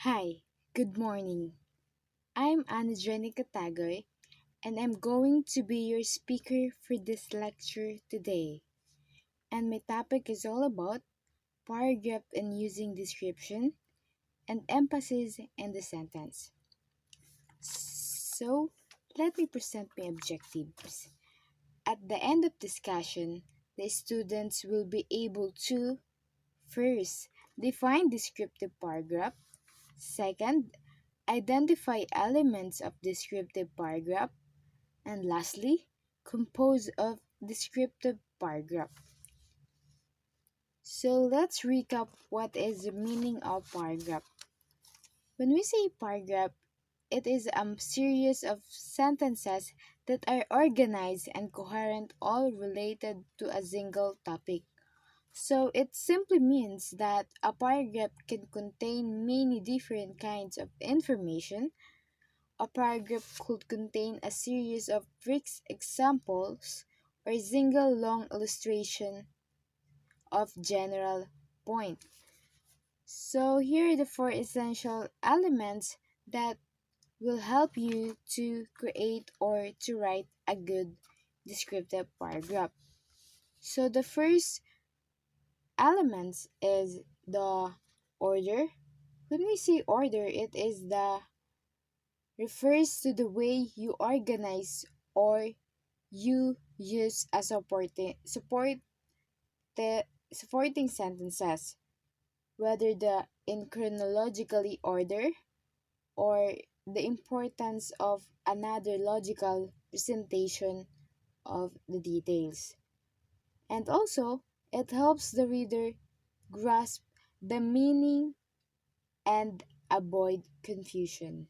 Hi, good morning. I'm jenica tagoy, and I'm going to be your speaker for this lecture today. And my topic is all about paragraph and using description and emphasis in the sentence. So, let me present my objectives. At the end of discussion, the students will be able to first define descriptive paragraph, second, identify elements of descriptive paragraph, and lastly, compose of descriptive paragraph. So let's recap what is the meaning of paragraph. When we say paragraph, it is a series of sentences that are organized and coherent, all related to a single topic. So it simply means that a paragraph can contain many different kinds of information. A paragraph could contain a series of brief examples or a single long illustration of general point. So here are the four essential elements that will help you to create or to write a good descriptive paragraph. So the first elements is the order. When we say order, it is the refers to the way you organize or you use a the supporting sentences, whether the in chronologically order or the importance of another logical presentation of the details. And also, it helps the reader grasp the meaning and avoid confusion.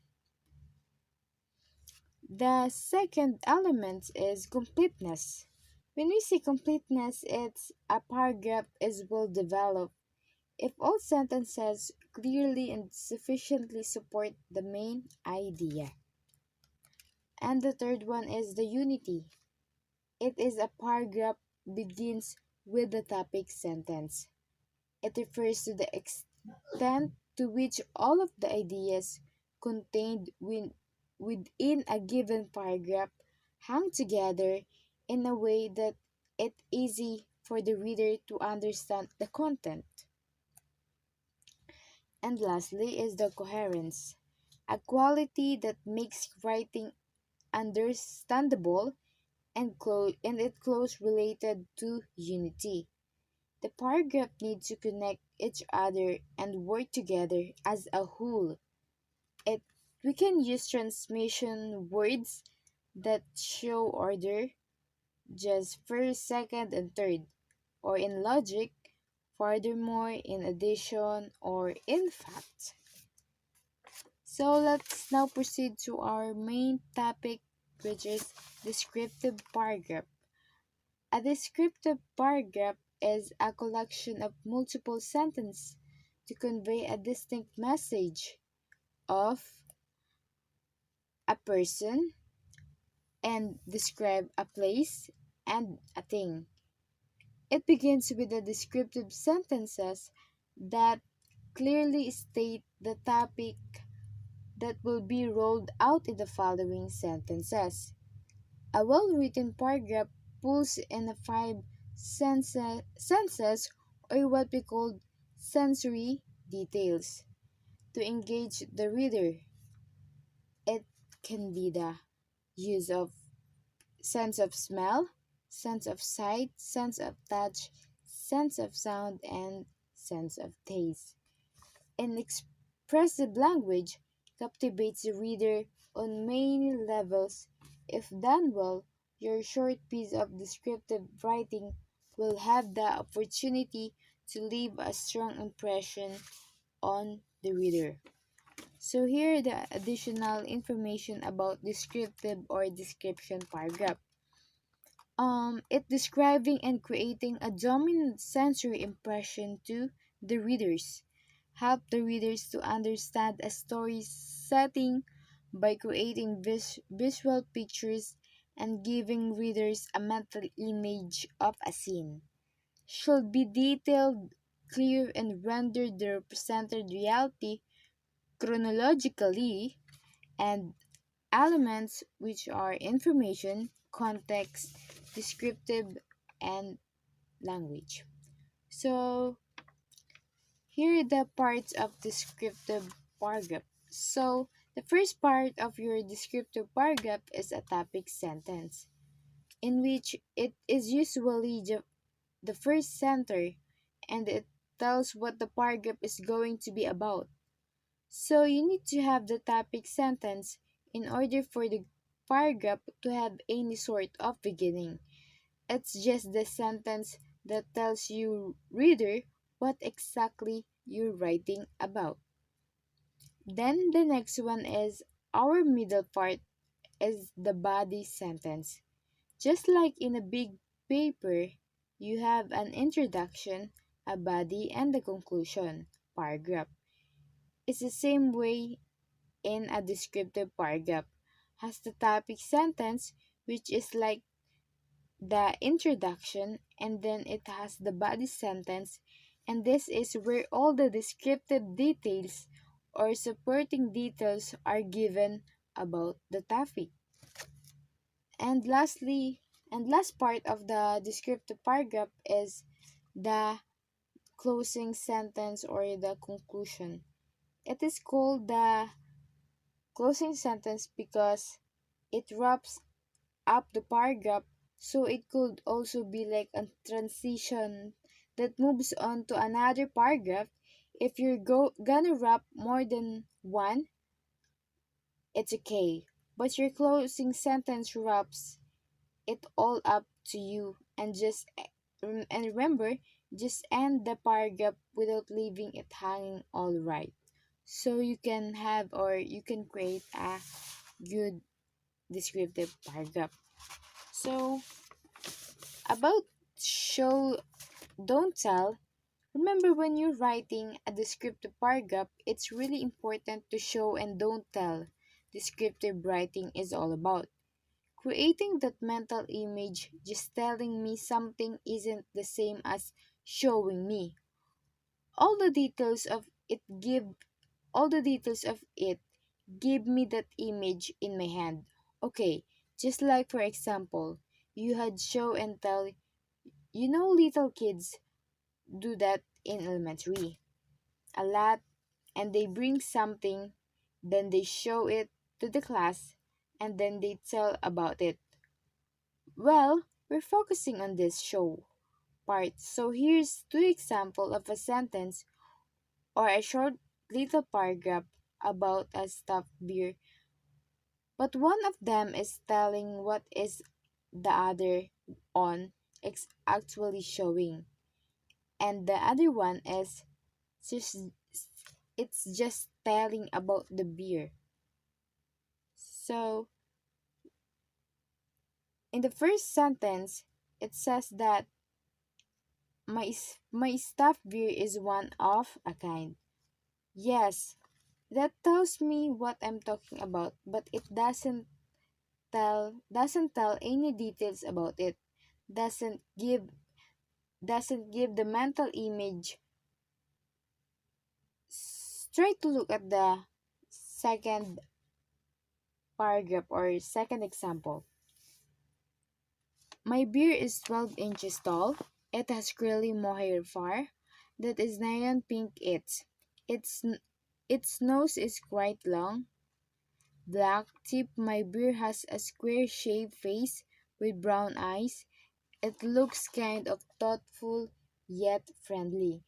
The second element is completeness. When we say completeness, it's a paragraph is well developed if all sentences clearly and sufficiently support the main idea. And the third one is the unity. It is a paragraph begins with the topic sentence. It refers to the extent to which all of the ideas contained within a given paragraph hang together in a way that it's easy for the reader to understand the content. And lastly is the coherence, a quality that makes writing understandable and it close related to unity. The paragraph needs to connect each other and work together as a whole. It we can use transmission words that show order, just first, second, and third, or in logic, furthermore, in addition, or in fact. So let's now proceed to our main topic, which is descriptive paragraph. A descriptive paragraph is a collection of multiple sentences to convey a distinct message of a person and describe a place and a thing. It begins with the descriptive sentences that clearly state the topic that will be rolled out in the following sentences. A well written paragraph pulls in the five senses or what we call sensory details to engage the reader. It can be the use of sense of smell, sense of sight, sense of touch, sense of sound, and sense of taste. And expressive language captivates the reader on many levels. If done well, your short piece of descriptive writing will have the opportunity to leave a strong impression on the reader. So here are the additional information about descriptive or description paragraph. It describing and creating a dominant sensory impression to the readers. Help the readers to understand a story setting by creating visual pictures and giving readers a mental image of a scene. Should be detailed, clear, and render the represented reality chronologically, and elements, which are information, context, descriptive, and language. So, here are the parts of descriptive paragraph. So, the first part of your descriptive paragraph is a topic sentence, in which it is usually the first center, and it tells what the paragraph is going to be about. So you need to have the topic sentence in order for the paragraph to have any sort of beginning. It's just the sentence that tells you, reader, what exactly you're writing about. Then the next one is our middle part is the body sentence. Just like in a big paper, you have an introduction, a body, and the conclusion paragraph. It's the same way in a descriptive paragraph. Has the topic sentence, which is like the introduction, and then it has the body sentence, and this is where all the descriptive details or supporting details are given about the topic. And last part of the descriptive paragraph is the closing sentence or the conclusion. It is called the closing sentence because it wraps up the paragraph, so it could also be like a transition that moves on to another paragraph. If you're gonna wrap more than one, it's okay. But your closing sentence wraps it all up to you, and and remember, just end the paragraph without leaving it hanging all right. So you can have or you can create a good descriptive paragraph. So about show don't tell, remember when you're writing a descriptive paragraph, it's really important to show and don't tell. Descriptive writing is all about creating that mental image. Just telling me something isn't the same as showing me. All the details of it give all the details of it give me that image in my hand. Okay, just like for example, you had show and tell. You know, little kids do that in elementary a lot, and they bring something, then they show it to the class, and then they tell about it. Well, we're focusing on this show part. So here's two examples of a sentence or a short little paragraph about a stuffed beer, but one of them is telling what is the other on actually showing, and the other one is just it's just telling about the beer. So in the first sentence, it says that my stuffed beer is one of a kind. Yes, that tells me what I'm talking about, but it doesn't tell any details about it. Doesn't give doesn't give the mental image. Try to look at the second paragraph or second example. My beer is 12 inches tall. It has curly mohair fur that is neon pink. Its its nose is quite long, black tip. My beer has a square shaped face with brown eyes. It looks kind of thoughtful yet friendly.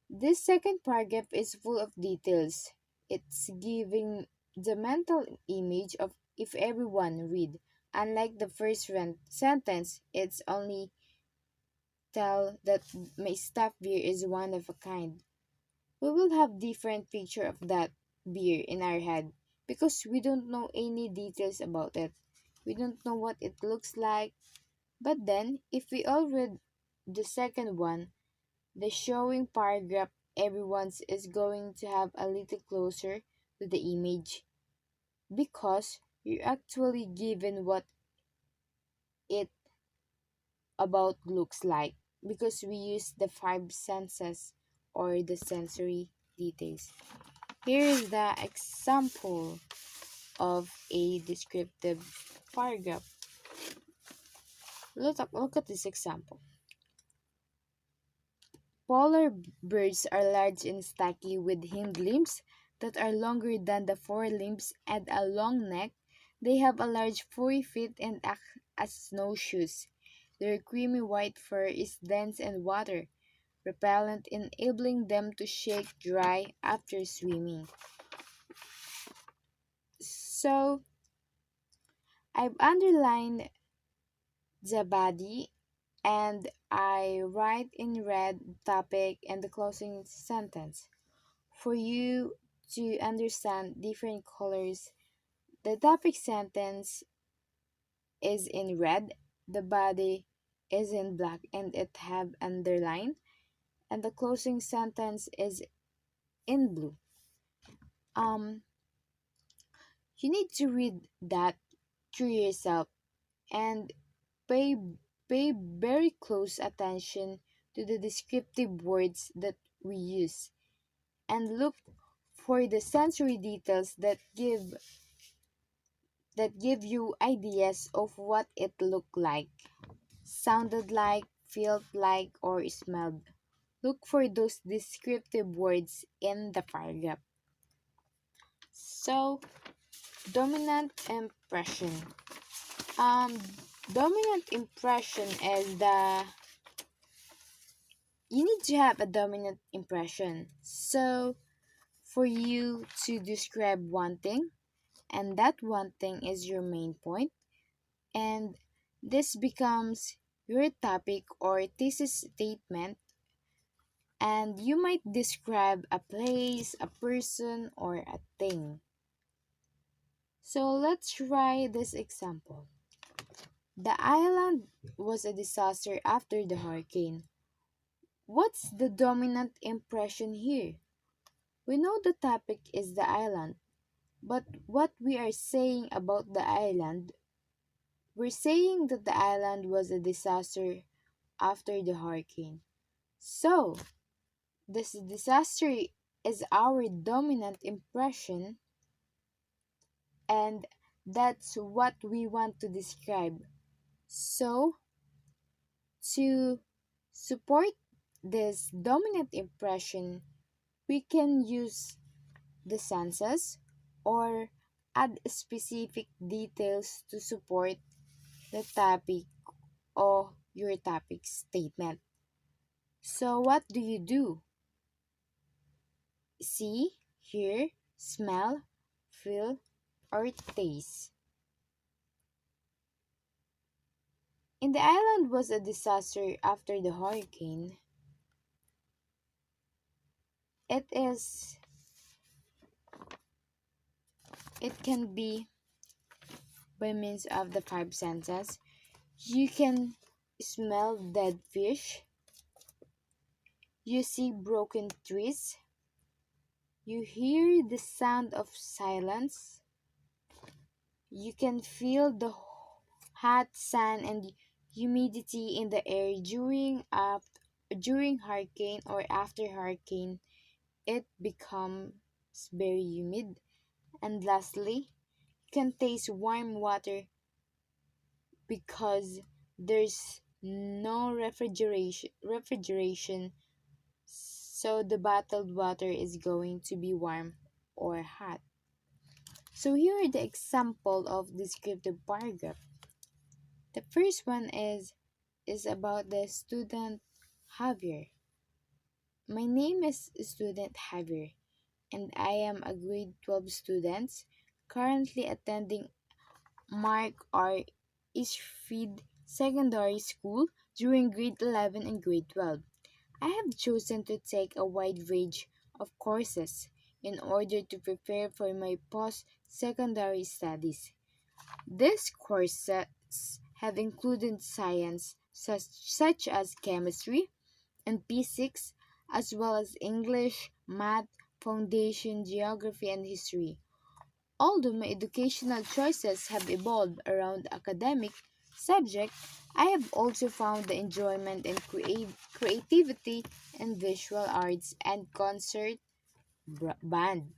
This second paragraph is full of details. It's giving the mental image of if everyone read. Unlike the first sentence, it's only tell that my staff beer is one of a kind. We will have different picture of that beer in our head because we don't know any details about it. We don't know what it looks like. But then, if we all read the second one, the showing paragraph, everyone's is going to have a little closer to the image because you're actually given what it about looks like because we use the five senses or the sensory details. Here is the example of a descriptive paragraph. Look at this example. Polar birds are large and stocky with hind limbs that are longer than the forelimbs and a long neck. They have a large furry feet and act as snowshoes. Their creamy white fur is dense and water repellent, enabling them to shake dry after swimming. So, I've underlined the body and I write in red topic and the closing sentence. For you to understand different colors, the topic sentence is in red, the body is in black and it have underline, and the closing sentence is in blue. Um, you need to read that to yourself and pay pay very close attention to the descriptive words that we use and look for the sensory details that give you ideas of what it looked like, sounded like, felt like, or smelled. Look for those descriptive words in the paragraph. So, dominant impression. Um, Dominant impression is you need to have a dominant impression. So, for you to describe one thing, and that one thing is your main point, and this becomes your topic or thesis statement, and you might describe a place, a person, or a thing. So, let's try this example. The island was a disaster after the hurricane. What's the dominant impression here? We know the topic is the island, but what we are saying about the island, we're saying that the island was a disaster after the hurricane. So, this disaster is our dominant impression, and that's what we want to describe. So, to support this dominant impression, we can use the senses or add specific details to support the topic or your topic statement. So, what do you do? See, hear, smell, feel, or taste. In the island was a disaster after the hurricane. It is, it can be by means of the five senses. You can smell dead fish, you see broken trees, you hear the sound of silence, you can feel the hot sun and humidity in the air during hurricane or after hurricane. It becomes very humid. And lastly, you can taste warm water because there's no refrigeration, so the bottled water is going to be warm or hot. So here are the example of descriptive paragraph. The first one is about the student Javier. My name is student Javier and I am a grade 12 student currently attending Mark R. Ishfried Secondary School during grade 11 and grade 12. I have chosen to take a wide range of courses in order to prepare for my post-secondary studies. These courses have included science such as chemistry and physics, as well as English, math, foundation, geography, and history. Although my educational choices have evolved around academic subject, I have also found the enjoyment and creativity in visual arts and concert band.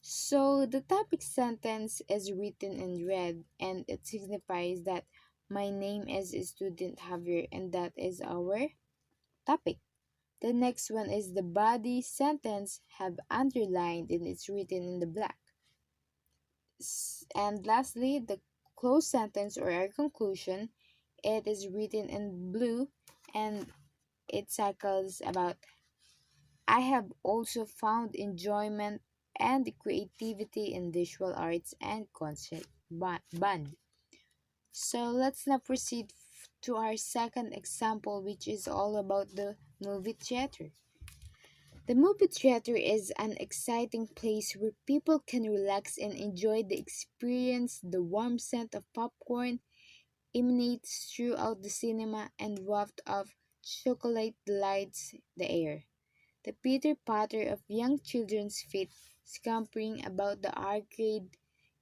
So the topic sentence is written in red and it signifies that my name is student Javier and that is our topic. The next one is the body sentence have underlined and it's written in the black. And lastly, the close sentence or our conclusion, it is written in blue and it cycles about I have also found enjoyment and creativity in visual arts and concert band. So let's now proceed to our second example, which is all about the movie theater. The movie theater is an exciting place where people can relax and enjoy the experience. The warm scent of popcorn emanates throughout the cinema and waft of chocolate delights the air. The pitter patter of young children's feet scampering about the arcade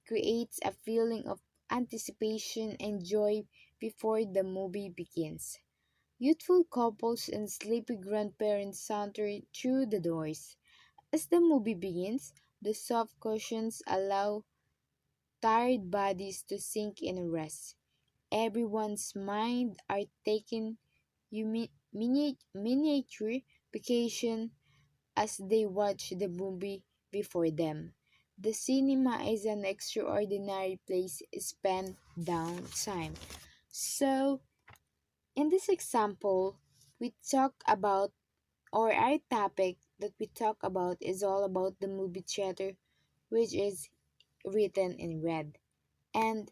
creates a feeling of anticipation and joy before the movie begins. Youthful couples and sleepy grandparents saunter through the doors. As the movie begins, the soft cushions allow tired bodies to sink in and rest. Everyone's mind are taken miniature vacation as they watch the movie before them. The cinema is an extraordinary place spent downtime. So, in this example, we talk about, or our topic that we talk about is all about the movie theater, which is written in red. And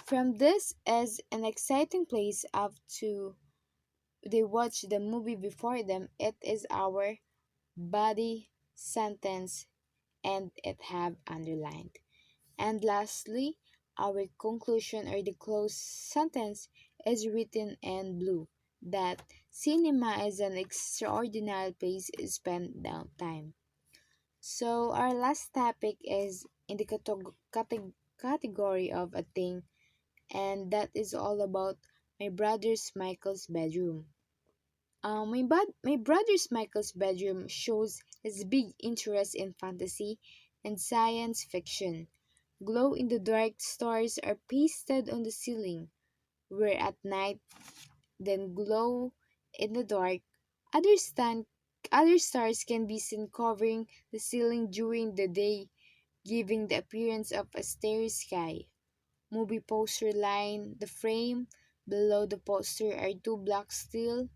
from this as an exciting place up to they watch the movie before them, it is our body sentence and it have underlined. And lastly, our conclusion or the close sentence is written in blue that cinema is an extraordinary place to spend downtime. So our last topic is in the category of a thing and that is all about my brother's Michael's bedroom. My brother's Michael's bedroom shows his big interest in fantasy and science fiction. Glow in the dark stars are pasted on the ceiling, where at night then glow in the dark. Other, stand, other stars can be seen covering the ceiling during the day, giving the appearance of a starry sky. Movie poster line the frame. Below the poster are two black steel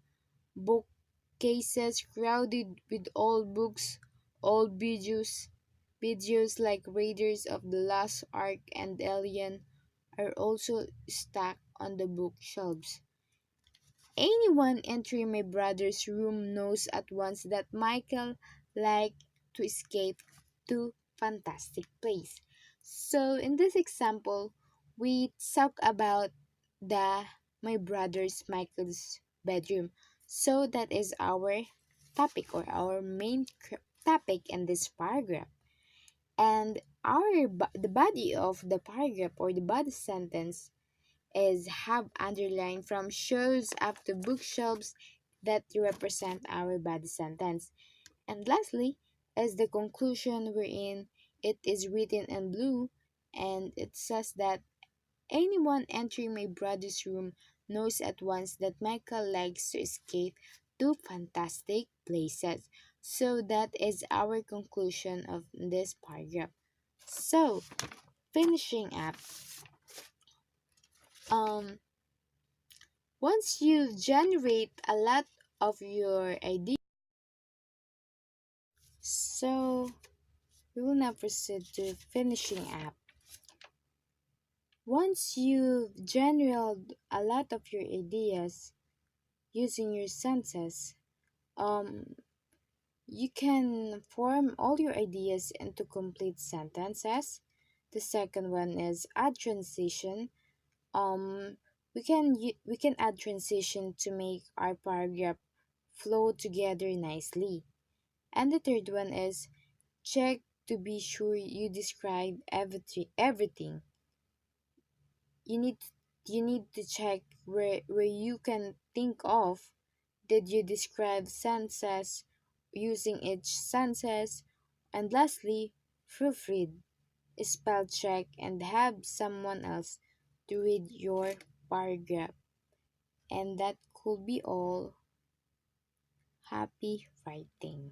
bookcases crowded with old books, old videos like Raiders of the Lost Ark and Alien are also stacked on the bookshelves. Anyone entering my brother's room knows at once that Michael liked to escape to fantastic place. So in this example, we talk about the my brother's Michael's bedroom. So that is our topic or our main topic in this paragraph. And the body of the paragraph or the body sentence is have underlined from shelves up to bookshelves that represent our body sentence. And lastly is the conclusion wherein it is written in blue and it says that anyone entering my brother's room knows at once that Michael likes to escape to fantastic places. So that is our conclusion of this paragraph. So, finishing up, um, once you generate a lot of your ideas, so we will now proceed to finishing up. Once you've generated a lot of your ideas using your senses, um, you can form all your ideas into complete sentences. The second one is add transition. Um, we can add transition to make our paragraph flow together nicely. And the third one is check to be sure you describe everything. You need you need to check where you can think of did you describe senses using each senses and lastly proofread, spell check, and have someone else to read your paragraph. And that could be all. Happy writing.